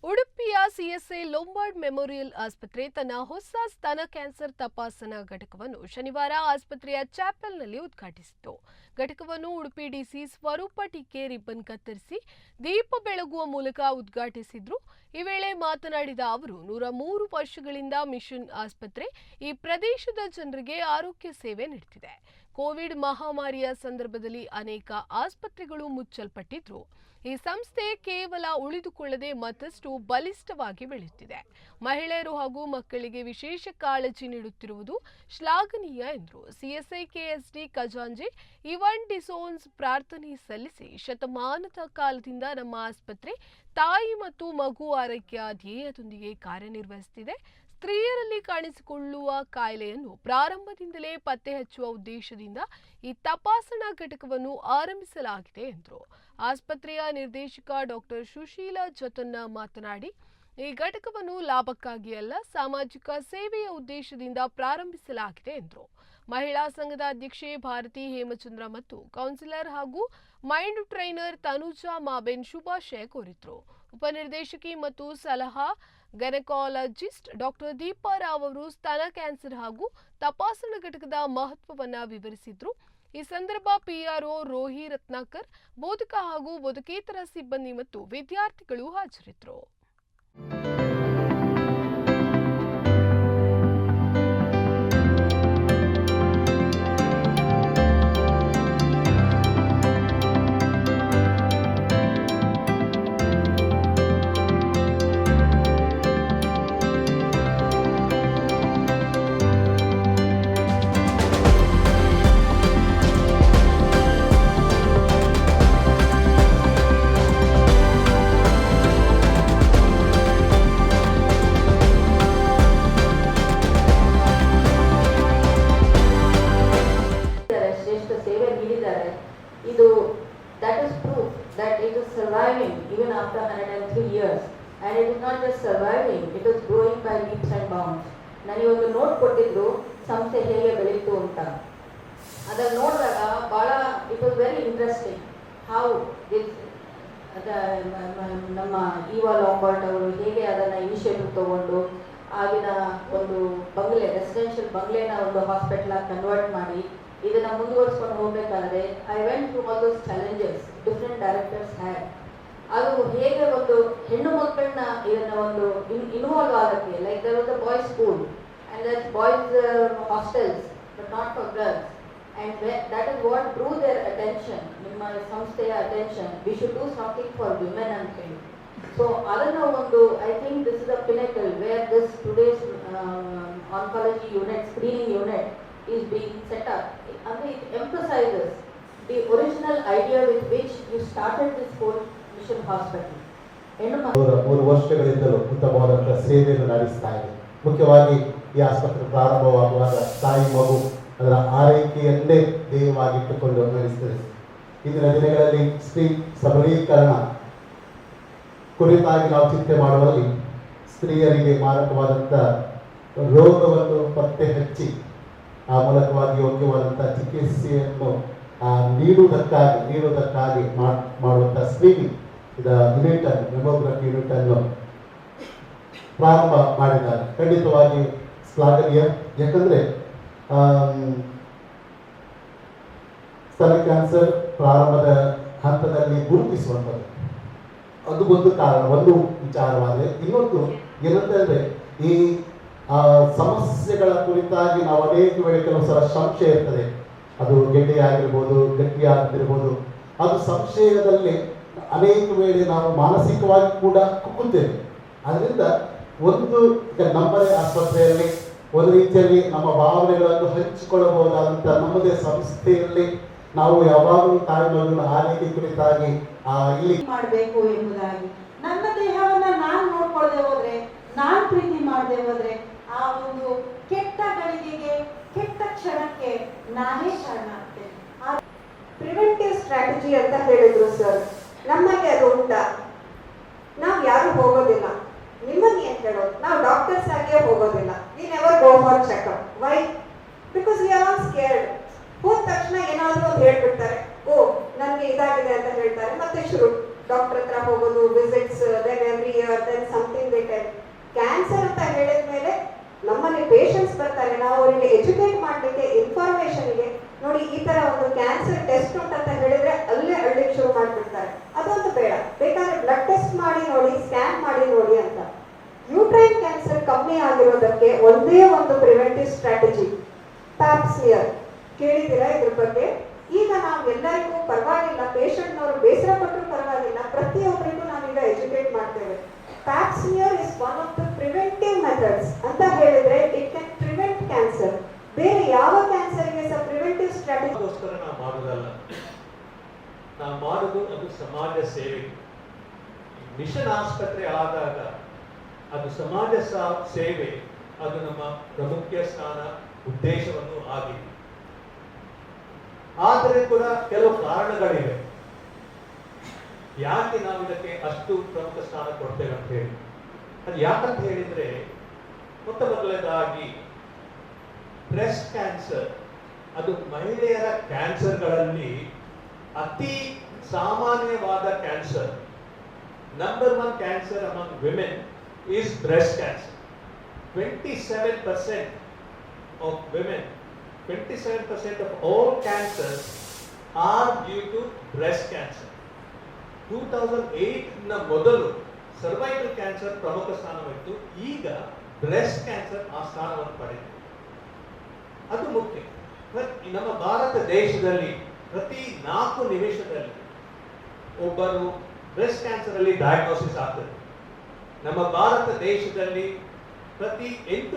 ಉಡುಪಿಯ CSI Lombard memorial ಆಸ್ಪತ್ರೆ ತನ್ನ ಹೊಸ ಸ್ತನ ಕ್ಯಾನ್ಸರ್ ತಪಾಸಣಾ ಘಟಕವನ್ನು ಶನಿವಾರ ಆಸ್ಪತ್ರೆಯ ಚಾಪೆಲ್ನಲ್ಲಿ ಉದ್ಘಾಟಿಸಿತು. ಘಟಕವನ್ನು ಉಡುಪಿ ಡಿಸಿ ಸ್ವರೂಪ ಟಿಕೆ ರಿಬ್ಬನ್ ಕತ್ತರಿಸಿ ದೀಪ ಬೆಳಗುವ ಮೂಲಕ ಉದ್ಘಾಟಿಸಿದ್ರು. ಈ ವೇಳೆ ಮಾತನಾಡಿದ ಅವರು 103 ವರ್ಷಗಳಿಂದ ಮಿಷನ್ ಆಸ್ಪತ್ರೆ ಈ ಪ್ರದೇಶದ ಜನರಿಗೆ ಆರೋಗ್ಯ ಸೇವೆ ನೀಡುತ್ತಿದೆ. ಕೋವಿಡ್ ಮಹಾಮಾರಿಯ ಸಂದರ್ಭದಲ್ಲಿ ಅನೇಕ ಆಸ್ಪತ್ರೆಗಳು ಮುಚ್ಚಲ್ಪಟ್ಟಿದ್ರು. ಈ ಸಂಸ್ಥೆ ಕೇವಲ ಉಳಿದುಕೊಳ್ಳದೆ ಮತ್ತಷ್ಟು ಬಲಿಷ್ಠವಾಗಿ ಬೆಳೆಯುತ್ತಿದೆ. ಮಹಿಳೆಯರು ಹಾಗೂ ಮಕ್ಕಳಿಗೆ ವಿಶೇಷ ಕಾಳಜಿ ನೀಡುತ್ತಿರುವುದು ಶ್ಲಾಘನೀಯ ಎಂದರು. ಸಿಎಸ್ಐ ಕೆಎಸ್ಡಿ ಖಜಾಂಚಿ ಇವಾನ್ ಡಿಸೋನ್ಸ್ ಪ್ರಾರ್ಥನೆ ಸಲ್ಲಿಸಿ, ಶತಮಾನದ ಕಾಲದಿಂದ ನಮ್ಮ ಆಸ್ಪತ್ರೆ ತಾಯಿ ಮತ್ತು ಮಗು ಆರೈಕೆಯ ಧ್ಯೇಯದೊಂದಿಗೆ ಕಾರ್ಯನಿರ್ವಹಿಸುತ್ತಿದೆ. ಸ್ತ್ರೀಯರಲ್ಲಿ ಕಾಣಿಸಿಕೊಳ್ಳುವ ಕಾಯಿಲೆಯನ್ನು ಪ್ರಾರಂಭದಿಂದಲೇ ಪತ್ತೆ ಹಚ್ಚುವ ಉದ್ದೇಶದಿಂದ ಈ ತಪಾಸಣಾ ಘಟಕವನ್ನು ಆರಂಭಿಸಲಾಗಿದೆ ಎಂದರು. ಆಸ್ಪತ್ರೆಯ ನಿರ್ದೇಶಕ ಡಾಕ್ಟರ್ ಸುಶೀಲಾ ಜತನ್ನ ಮಾತನಾಡಿ, ಈ ಘಟಕವನ್ನು ಲಾಭಕ್ಕಾಗಿ ಅಲ್ಲ, ಸಾಮಾಜಿಕ ಸೇವೆಯ ಉದ್ದೇಶದಿಂದ ಪ್ರಾರಂಭಿಸಲಾಗಿದೆ ಎಂದರು. ಮಹಿಳಾ ಸಂಘದ ಅಧ್ಯಕ್ಷೆ ಭಾರತಿ ಹೇಮಚಂದ್ರ ಮತ್ತು ಕೌನ್ಸಿಲರ್ ಹಾಗೂ ಮೈಂಡ್ ಟ್ರೈನರ್ ತನುಜಾ ಮಾಬೆನ್ ಶುಭಾಶಯ ಕೋರಿದ್ರು. ಉಪನಿರ್ದೇಶಕಿ ಮತ್ತು ಸಲಹಾ ಗೈನಕಾಲಜಿಸ್ಟ್ ಡಾಕ್ಟರ್ ದೀಪಾ ರಾವ್ ಅವರು ಸ್ತನ ಕ್ಯಾನ್ಸರ್ ಹಾಗೂ ತಪಾಸಣಾ ಘಟಕದ ಮಹತ್ವವನ್ನು ವಿವರಿಸಿದ್ರು. ಈ ಸಂದರ್ಭ ಪಿಆರ್ಒ ರೋಹಿ ರತ್ನಾಕರ್, ಬೋಧಕ ಹಾಗೂ ಬೋಧಕೇತರ ಸಿಬ್ಬಂದಿ ಮತ್ತು ವಿದ್ಯಾರ್ಥಿಗಳು ಹಾಜರಿದ್ದರು. That is proof that it is surviving even after 103 years, and it is not just surviving, it is growing by leaps and bounds. ನನಗೆ ಒಂದು ನೋಟ್ ಕೊಟ್ಟಿದ್ರು ಸಂಸ್ಥೆ ಹೇಗೆ ಬೆಳೀತು ಅಂತ. ಅದನ್ನು ನೋಡಿದಾಗ ಭಾಳ it was very interesting how ನಮ್ಮ ಈವಾ ಲೊಂಬಾರ್ಡ್ ಅವರು ಹೇಗೆ ಅದನ್ನು ಇನಿಷಿಯೇಟಿವ್ ತಗೊಂಡು ಆಗಿನ ಒಂದು ಬಂಗ್ಲೆ, ರೆಸಿಡೆನ್ಷಿಯಲ್ ಬಂಗ್ಲೆನ ಒಂದು ಹಾಸ್ಪಿಟಲ್ ಆಗಿ ಕನ್ವರ್ಟ್ ಮಾಡಿ ಇದನ್ನ ಮುಂದುವರಿಸ್ಕೊಂಡು ಹೋಗ್ಬೇಕಾದ್ರೆ I went through all those challenges different directors had. ಅದು ಹೇಗೆ ಒಂದು ಹೆಣ್ಣು ಮಕ್ಕಳನ್ನ ಇದನ್ನ ಒಂದು ಇನ್ವಾಲ್ವ್ ಆಗೋಕ್ಕೆ, like there was a boys school and that boys hostels but not for girls, and that is what drew their attention, ನಿಮ್ಮ ಸಂಸ್ಥೆಯ attention, we should do something for women ಅಂತ ಹೇಳಿ. ಸೊ ಅದನ್ನು ಒಂದು I think this is a pinnacle where this today's oncology unit, screening unit is being set up, and it emphasizes the original idea with which you started this whole mission hospital. 3 ವರ್ಷಗಳಿಂದಲೂ ಉತ್ತಮವಾದಂತಹ ಸೇವೆಯನ್ನು ನಡೆಸ್ತಾ ಇದೆ. ಮುಖ್ಯವಾಗಿ ಈ ಆಸ್ಪತ್ರೆ ಪ್ರಾರಂಭವಾಗುವಾಗ ತಾಯಿ ಮಗು ಅದರ ಆರೈಕೆಯನ್ನೇ ಧ್ಯೇಯವಾಗಿಟ್ಟುಕೊಂಡು ನಡೆಸುತ್ತದೆ. ಇಂದಿನ ದಿನಗಳಲ್ಲಿ ಸ್ತ್ರೀ ಸಬಲೀಕರಣ ಕುರಿತಾಗಿ ನಾವು ಚಿಂತೆ ಮಾಡುವಲ್ಲಿ ಸ್ತ್ರೀಯರಿಗೆ ಮಾರಕವಾದಂಥ ರೋಗವನ್ನು ಪತ್ತೆ ಹಚ್ಚಿ ಆ ಮೂಲಕವಾಗಿ ಯೋಗ್ಯವಾದಂಥ ಚಿಕಿತ್ಸೆಯನ್ನು ನೀಡುವುದಕ್ಕಾಗಿ ಮಾಡುವಂಥ ಸ್ಕ್ರೀನಿಂಗ್ ಯೂನಿಟ್ ಅನ್ನು, ಮೆಮೊಗ್ರಫಿ ಯೂನಿಟ್ ಅನ್ನು ಪ್ರಾರಂಭ ಮಾಡಿದ್ದಾರೆ. ಖಂಡಿತವಾಗಿ ಶ್ಲಾಘನೀಯ. ಯಾಕಂದರೆ ಸ್ತನ ಕ್ಯಾನ್ಸರ್ ಪ್ರಾರಂಭದ ಹಂತದಲ್ಲಿ ಗುರುತಿಸುವಂಥದ್ದು ಅದು ಒಂದು ಕಾರಣ, ಒಂದು ವಿಚಾರವಾದರೆ, ಇನ್ನೊಂದು ಏನಂತಂದರೆ ಈ ಸಮಸ್ಯೆಗಳ ಕುರಿತಾಗಿ ನಾವು ಅನೇಕ ವೇಳೆ ಕೆಲವು ಸಲ ಸಂಶಯ ಇರ್ತದೆ. ಅದು ಗೆಡ್ಡೆಯಾಗಿರ್ಬೋದು, ಗಟ್ಟಿಯಾಗಿರ್ಬೋದು. ಅದು ಸಂಶಯದಲ್ಲಿ ಅನೇಕ ವೇಳೆ ನಾವು ಮಾನಸಿಕವಾಗಿ ಕೂಡ ಕುಗ್ಗುತ್ತೇವೆ. ಅದರಿಂದ ಒಂದು ನಮ್ಮದೇ ಆಸ್ಪತ್ರೆಯಲ್ಲಿ ಒಂದು ರೀತಿಯಲ್ಲಿ ನಮ್ಮ ಭಾವನೆಗಳನ್ನು ಹಂಚಿಕೊಳ್ಳಬಹುದಾದಂಥ ನಮ್ಮದೇ ಸಂಸ್ಥೆಯಲ್ಲಿ ನಾವು ಯಾವಾಗಲೂ ತಾಯಿ ಮಗುವಿನ ಆರೈಕೆ ಕುರಿತಾಗಿ ಇಲ್ಲಿ ಮಾಡಬೇಕು ಎಂಬುದಾಗಿ, ನನ್ನ ದೇಹವನ್ನು ನಾನು ನೋಡ್ಕೊಳ್ಳದೆ ಹೋದ್ರೆ, ನಾನು ಪ್ರೀತಿ ಮಾಡದೆ ಹೋದ್ರೆ ಆ ಒಂದು ಕೆಟ್ಟ ಗಳಿಗೆಗೆ, ಕೆಟ್ಟ ಕ್ಷಣಕ್ಕೆ ನಾನೇ ಕಾರಣ ಆಗ್ತೇನೆ. ಪ್ರಿವೆಂಟಿವ್ ಸ್ಟ್ರಾಟಜಿ ಅಂತ ಹೇಳಿದ್ರು ಸರ್. ನಮಗೆ ಅದು ಉಂಟಾ? ನಾವು ಯಾರು ಹೋಗೋದಿಲ್ಲ, ನಿಮ್ಮನ್ನು ಏನು ಹೇಳೋದು, ನಾವು ಡಾಕ್ಟರ್ಸ್ ಆಗಿಯೇ ಹೋಗೋದಿಲ್ಲ. We never go for checkup. Why? Because we are all scared. ಹೋದ ತಕ್ಷಣ ಏನಾದರೂ ಒಂದು ಹೇಳ್ಬಿಡ್ತಾರೆ, ಓ ನನಗೆ ಇದಾಗಿದೆ ಅಂತ ಹೇಳ್ತಾರೆ, ಮತ್ತೆ ಶುರು ಡಾಕ್ಟರ್ ಹತ್ರ ಹೋಗೋದು, visits, then every year, then ನಾವು ಅವರಿಗೆ ಎಜುಕೇಟ್ ಮಾಡಲಿಕ್ಕೆ ಇನ್ಫಾರ್ಮೇಶನ್ಗೆ ನೋಡಿ ಈ ತರ ಒಂದು ಕ್ಯಾನ್ಸರ್ ಟೆಸ್ಟ್ ಉಂಟಂತ ಹೇಳಿದ್ರೆ ಅಲ್ಲೇ ಅಳ್ಳಿಕ್ಕೆ ಶುರು ಮಾಡ್ಬಿಡ್ತಾರೆ. ಅದೊಂದು ಬೇಡ, ಬೇಕಾದ್ರೆ ಬ್ಲಡ್ ಟೆಸ್ಟ್ ಮಾಡಿ ನೋಡಿ, ಸ್ಕ್ಯಾನ್ ಮಾಡಿ ನೋಡಿ ಅಂತ. ಯೂಟ್ರೈನ್ ಕ್ಯಾನ್ಸರ್ ಕಮ್ಮಿ ಆಗಿರೋದಕ್ಕೆ ಒಂದೇ ಒಂದು ಪ್ರಿವೆಂಟಿವ್ ಸ್ಟ್ರಾಟಜಿ, ಪ್ಯಾಪ್ ಸ್ಮಿಯರ್. ಕೇಳಿದ್ದೀರಾ ಇದ್ರ ಬಗ್ಗೆ? ಈಗ ನಾವೆಲ್ಲರಿಗೂ ಪರವಾಗಿಲ್ಲ, ಪೇಷಂಟ್ನವರು ಬೇಸರ ಪಟ್ಟರು ಪರವಾಗಿಲ್ಲ, ಪ್ರತಿಯೊಬ್ಬರಿಗೂ ನಾವೀಗ ಎಜುಕೇಟ್ ಮಾಡ್ತೇವೆ. ಪ್ಯಾಪ್ smear is one of the preventive methods ಅಂತ ಹೇಳಿದ್ರೆ ಇಟ್ ಕ್ಯಾನ್ ಪ್ರಿವೆಂಟ್ ಕ್ಯಾನ್ಸರ್. ಬೇರೆ ಯಾವ ಕ್ಯಾನ್ಸರ್ಗೆ ಸಹ ಪ್ರಿವೆಂಟಿವ್ ಸ್ಟ್ರಾಟಜಿ ನಾವು ಮಾಡೋದಲ್ಲ, ನಾವು ಮಾಡೋದು ಅದು ಸಮಾಜ ಸೇವೆ. ಮಿಷನ್ ಆಸ್ಪತ್ರೆ ಆದಾಗ ಅದು ಸಮಾಜ ಸೇವೆ, ಅದು ನಮ್ಮ ಪ್ರಮುಖ ಸ್ಥಾನ ಉದ್ದೇಶವನ್ನು ಆಗಿದೆ. ಆದರೆ ಕೂಡ ಕೆಲವು ಕಾರಣಗಳಿವೆ ಯಾಕೆ ನಾವು ಇದಕ್ಕೆ ಅಷ್ಟು ಪ್ರಮುಖ ಸ್ಥಾನ ಕೊಡ್ತೇವೆ ಅಂತ ಹೇಳಿ. ಅದು ಯಾಕಂತ ಹೇಳಿದ್ರೆ, ಮೊದಲನೇದಾಗಿ ಬ್ರೆಸ್ಟ್ ಕ್ಯಾನ್ಸರ್ ಅದು ಮಹಿಳೆಯರ ಕ್ಯಾನ್ಸರ್ಗಳಲ್ಲಿ ಅತಿ ಸಾಮಾನ್ಯವಾದ cancer. Number 1 cancer among women is breast cancer. 27% of women, 27% of all cancers are due to breast cancer. 2008 ನ ಮೊದಲು ಸರ್ವೈಕಲ್ ಕ್ಯಾನ್ಸರ್ ಪ್ರಮುಖ ಸ್ಥಾನವಿತ್ತು, ಈಗ ಬ್ರೆಸ್ಟ್ ಕ್ಯಾನ್ಸರ್ ಆ ಸ್ಥಾನವನ್ನು ಪಡೆದಿದೆ. ಅದು ಮುಖ್ಯ. ನಮ್ಮ ಭಾರತ ದೇಶದಲ್ಲಿ ಪ್ರತಿ 4 ನಿಮಿಷದಲ್ಲಿ ಒಬ್ಬರು ಬ್ರೆಸ್ಟ್ ಕ್ಯಾನ್ಸರ್ ಅಲ್ಲಿ ಡಯಾಗ್ನೋಸಿಸ್ ಆಗ್ತದೆ. ನಮ್ಮ ಭಾರತ ದೇಶದಲ್ಲಿ ಪ್ರತಿ 8